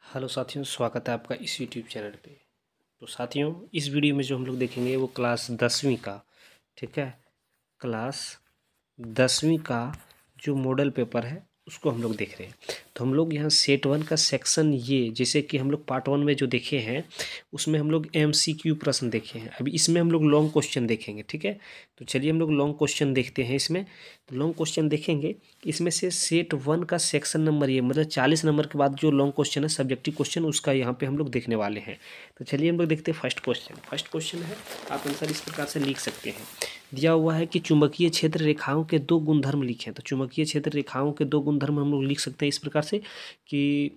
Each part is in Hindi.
हेलो साथियों, स्वागत है आपका इस यूट्यूब चैनल पे। तो साथियों, इस वीडियो में जो हम लोग देखेंगे वो क्लास 10वीं का, ठीक है, क्लास 10वीं का जो मॉडल पेपर है उसको हम लोग देख रहे हैं। तो हम लोग यहाँ सेट 1 का सेक्शन, ये जैसे कि हम लोग पार्ट 1 में जो देखे हैं उसमें हम लोग MCQ प्रश्न देखे हैं। अभी इसमें हम लोग लॉन्ग क्वेश्चन देखेंगे, ठीक है। तो चलिए हम लोग लॉन्ग क्वेश्चन देखते हैं। इसमें तो लॉन्ग क्वेश्चन देखेंगे, इसमें से सेट 1 का सेक्शन नंबर, ये मतलब 40 नंबर के बाद जो लॉन्ग क्वेश्चन है सब्जेक्टिव क्वेश्चन, उसका यहाँ पे हम लोग देखने वाले हैं। तो चलिए हम लोग देखते हैं फर्स्ट क्वेश्चन है, आप आंसर इस प्रकार से लिख सकते हैं। दिया हुआ है कि चुंबकीय क्षेत्र रेखाओं के दो गुणधर्म लिखें। तो चुंबकीय क्षेत्र रेखाओं के दो गुणधर्म हम लोग लिख सकते हैं इस प्रकार से कि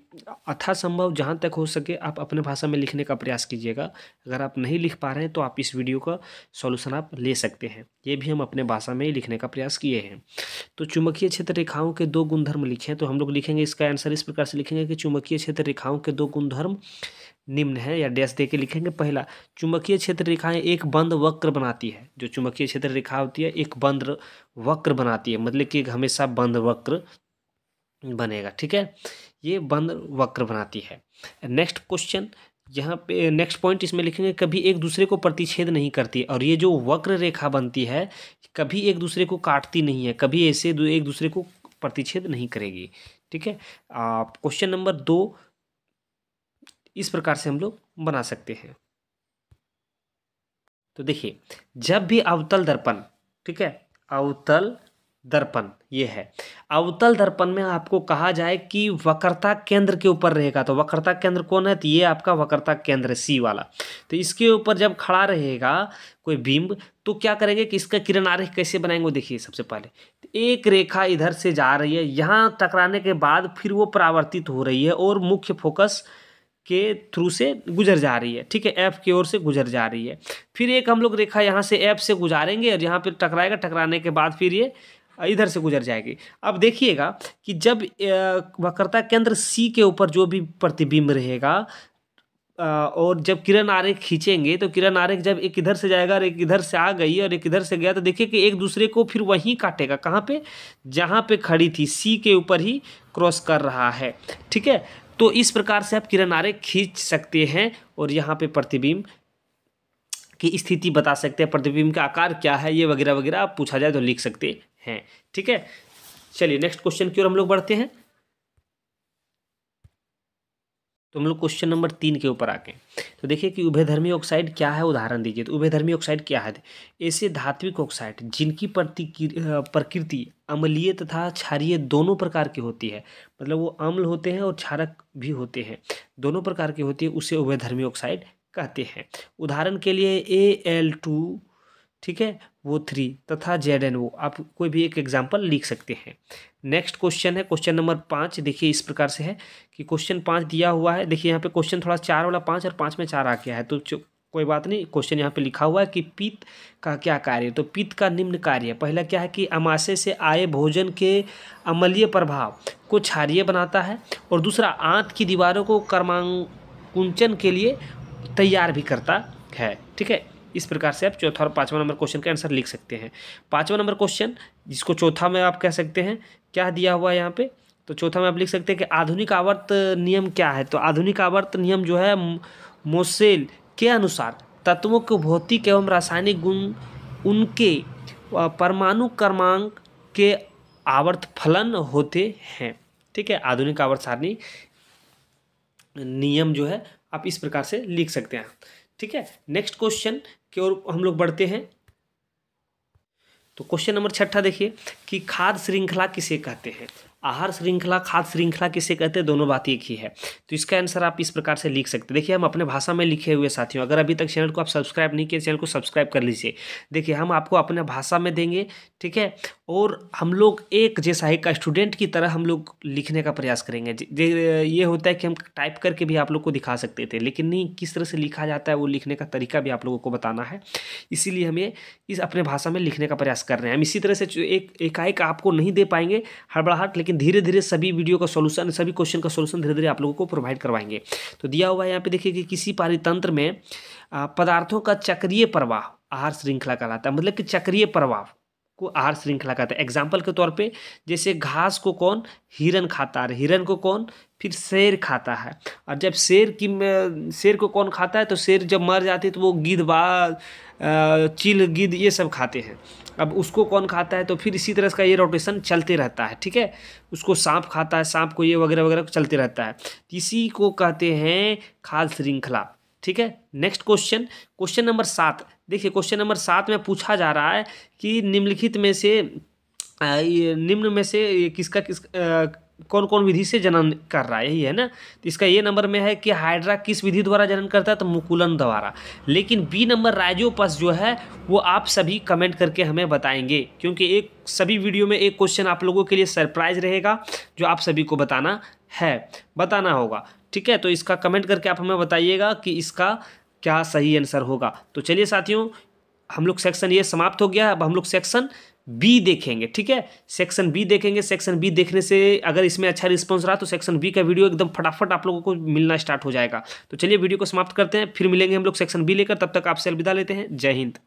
यथासंभव जहाँ तक हो सके आप अपने भाषा में लिखने का प्रयास कीजिएगा। अगर आप नहीं लिख पा रहे हैं तो आप इस वीडियो का सॉल्यूशन आप ले सकते हैं। ये भी हम अपने भाषा में ही लिखने का प्रयास किए हैं। तो चुंबकीय क्षेत्र रेखाओं के दो गुणधर्म लिखें। तो हम लोग लिखेंगे, इसका आंसर इस प्रकार से लिखेंगे कि चुंबकीय क्षेत्र रेखाओं के दो गुणधर्म निम्न है, या डैश दे के लिखेंगे। पहला, चुंबकीय क्षेत्र रेखाएं एक बंद वक्र बनाती है। जो चुंबकीय क्षेत्र रेखा होती है एक बंद वक्र बनाती है, मतलब कि एक हमेशा बंद वक्र बनेगा, ठीक है, ये बंद वक्र बनाती है। नेक्स्ट क्वेश्चन, यहाँ पे नेक्स्ट पॉइंट इसमें लिखेंगे, कभी एक दूसरे को प्रतिच्छेद नहीं करती। और ये जो वक्र रेखा बनती है कभी एक दूसरे को काटती नहीं है, कभी ऐसे एक दूसरे को प्रतिच्छेद नहीं करेगी, ठीक है। क्वेश्चन नंबर 2 इस प्रकार से हम लोग बना सकते हैं। तो देखिए, जब भी अवतल दर्पण, ठीक है, अवतल दर्पण ये है, अवतल दर्पण में आपको कहा जाए कि वक्रता केंद्र के ऊपर रहेगा। तो वक्रता केंद्र कौन है? तो ये आपका वक्रता केंद्र है, सी वाला। तो इसके ऊपर जब खड़ा रहेगा कोई बिंब, तो क्या करेंगे कि इसका किरण आरेख कैसे बनाएंगे वो देखिए। सबसे पहले एक रेखा इधर से जा रही है, यहाँ टकराने के बाद फिर वो परावर्तित हो रही है और मुख्य फोकस के थ्रू से गुजर जा रही है, ठीक है, एफ की ओर से गुजर जा रही है। फिर एक हम लोग रेखा यहाँ से एफ से गुजारेंगे और यहाँ पे टकराएगा, टकराने के बाद फिर ये इधर से गुजर जाएगी। अब देखिएगा कि जब वक्रता केंद्र सी के ऊपर जो भी प्रतिबिंब रहेगा और जब किरण आरेख खींचेंगे, तो किरण आरेख जब एक इधर से जाएगा और एक इधर से आ गई और एक इधर से गया, तो देखिए कि एक दूसरे को फिर वहीं काटेगा। कहाँ पे? जहाँ पे खड़ी थी, सी के ऊपर ही क्रॉस कर रहा है, ठीक है। तो इस प्रकार से आप किरण आरेख खींच सकते हैं और यहाँ पे प्रतिबिंब की स्थिति बता सकते हैं, प्रतिबिंब का आकार क्या है, ये वगैरह वगैरह आप पूछा जाए तो लिख सकते हैं, ठीक है। चलिए नेक्स्ट क्वेश्चन की ओर हम लोग बढ़ते हैं। तो हम लोग क्वेश्चन नंबर 3 के ऊपर आके तो देखिए कि उभयधर्मी ऑक्साइड क्या है, उदाहरण दीजिए। तो उभयधर्मी ऑक्साइड क्या है? ऐसे धात्विक ऑक्साइड जिनकी प्रकृति अम्लीय तथा क्षारीय दोनों प्रकार की होती है, मतलब वो अम्ल होते हैं और क्षारक भी होते हैं, दोनों प्रकार की होती है, उसे उभयधर्मी ऑक्साइड कहते हैं। उदाहरण के लिए Al2, ठीक है, वो 3 तथा ZnO, आप कोई भी एक एग्जाम्पल लिख सकते हैं। नेक्स्ट क्वेश्चन है क्वेश्चन नंबर 5। देखिए इस प्रकार से है कि क्वेश्चन 5 दिया हुआ है। देखिए यहाँ पे क्वेश्चन थोड़ा 4 वाला 5 और 5 में 4 आ गया है, तो कोई बात नहीं। क्वेश्चन यहाँ पे लिखा हुआ है कि पित्त का क्या कार्य है। तो पित्त का निम्न कार्य है। पहला क्या है कि अमाशय से आए भोजन के अम्लीय प्रभाव को क्षारीय बनाता है, और दूसरा आंत की दीवारों को कर्माकुंचन के लिए तैयार भी करता है, ठीक है। इस प्रकार से आप चौथा और 5वां नंबर क्वेश्चन का आंसर लिख सकते हैं। 5वां नंबर क्वेश्चन, जिसको चौथा में आप कह सकते हैं, क्या दिया हुआ है यहाँ पे? तो चौथा में आप लिख सकते हैं कि आधुनिक आवर्त नियम क्या है। तो आधुनिक आवर्त नियम जो है, मोसेल के अनुसार तत्वों के भौतिक एवं रासायनिक गुण उनके परमाणु क्रमांक के आवर्त फलन होते हैं, ठीक है। आधुनिक आवर्त सारणी नियम जो है आप इस प्रकार से लिख सकते हैं, ठीक है। नेक्स्ट क्वेश्चन की ओर हम लोग बढ़ते हैं। तो क्वेश्चन नंबर 6 देखिए कि खाद्य श्रृंखला किसे कहते हैं। आहार श्रृंखला, खाद्य श्रृंखला किसे कहते हैं, दोनों बात एक ही है। तो इसका आंसर आप इस प्रकार से लिख सकते हैं। देखिए हम अपने भाषा में लिखे हुए साथियों, अगर अभी तक चैनल को आप सब्सक्राइब नहीं किए, चैनल को सब्सक्राइब कर लीजिए। देखिए हम आपको अपने भाषा में देंगे, ठीक है, और हम लोग एक जैसा एक स्टूडेंट की तरह हम लोग लिखने का प्रयास करेंगे। ये होता है कि हम टाइप करके भी आप लोग को दिखा सकते थे, लेकिन नहीं, किस तरह से लिखा जाता है वो लिखने का तरीका भी आप लोगों को बताना है, इसीलिए हमें इस अपने भाषा में लिखने का प्रयास कर रहे हैं। हम इसी तरह से एकाएक आपको नहीं दे पाएंगे हड़बड़ाहट, लेकिन धीरे धीरे सभी वीडियो का सॉल्यूशन, सभी क्वेश्चन का सॉल्यूशन धीरे धीरे आप लोगों को प्रोवाइड करवाएंगे। तो दिया हुआ है यहाँ पे देखिए कि किसी पारितंत्र में पदार्थों का चक्रीय प्रवाह आहार श्रृंखला कहलाता है, मतलब कि चक्रीय प्रवाह को आहार श्रृंखला कहता है। एग्जाम्पल के तौर पे, जैसे घास को कौन? हिरन खाता है, हिरन को कौन? फिर शेर खाता है। और जब शेर को कौन खाता है, तो शेर जब मर जाती है तो वो गिद्ध बाज चील गिद्ध ये सब खाते हैं। अब उसको कौन खाता है, तो फिर इसी तरह का ये रोटेशन चलते रहता है, ठीक है। उसको सांप खाता है, सांप को ये वगैरह वगैरह चलते रहता है। इसी को कहते हैं खाद्य श्रृंखला, ठीक है। Next question, question number 7। देखिए क्वेश्चन नंबर 7 में पूछा जा रहा है कि निम्नलिखित में से निम्न में से किसका कौन कौन विधि से जनन कर रहा है, यही है ना। तो इसका ये नंबर में है कि हाइड्रा किस विधि द्वारा जनन करता है, तो मुकुलन द्वारा। लेकिन बी नंबर राइजोपस जो है वो आप सभी कमेंट करके हमें बताएंगे, क्योंकि एक सभी वीडियो में एक क्वेश्चन आप लोगों के लिए सरप्राइज रहेगा जो आप सभी को बताना होगा, ठीक है। तो इसका कमेंट करके आप हमें बताइएगा कि इसका क्या सही आंसर होगा। तो चलिए साथियों, हम लोग सेक्शन ये समाप्त हो गया, अब हम लोग सेक्शन बी देखेंगे, ठीक है। सेक्शन बी देखेंगे। सेक्शन बी देखने से अगर इसमें अच्छा रिस्पॉन्स रहा तो सेक्शन बी का वीडियो एकदम फटाफट आप लोगों को मिलना स्टार्ट हो जाएगा। तो चलिए वीडियो को समाप्त करते हैं, फिर मिलेंगे हम लोग सेक्शन बी लेकर। तब तक आपसे अलविदा लेते हैं। जय हिंद।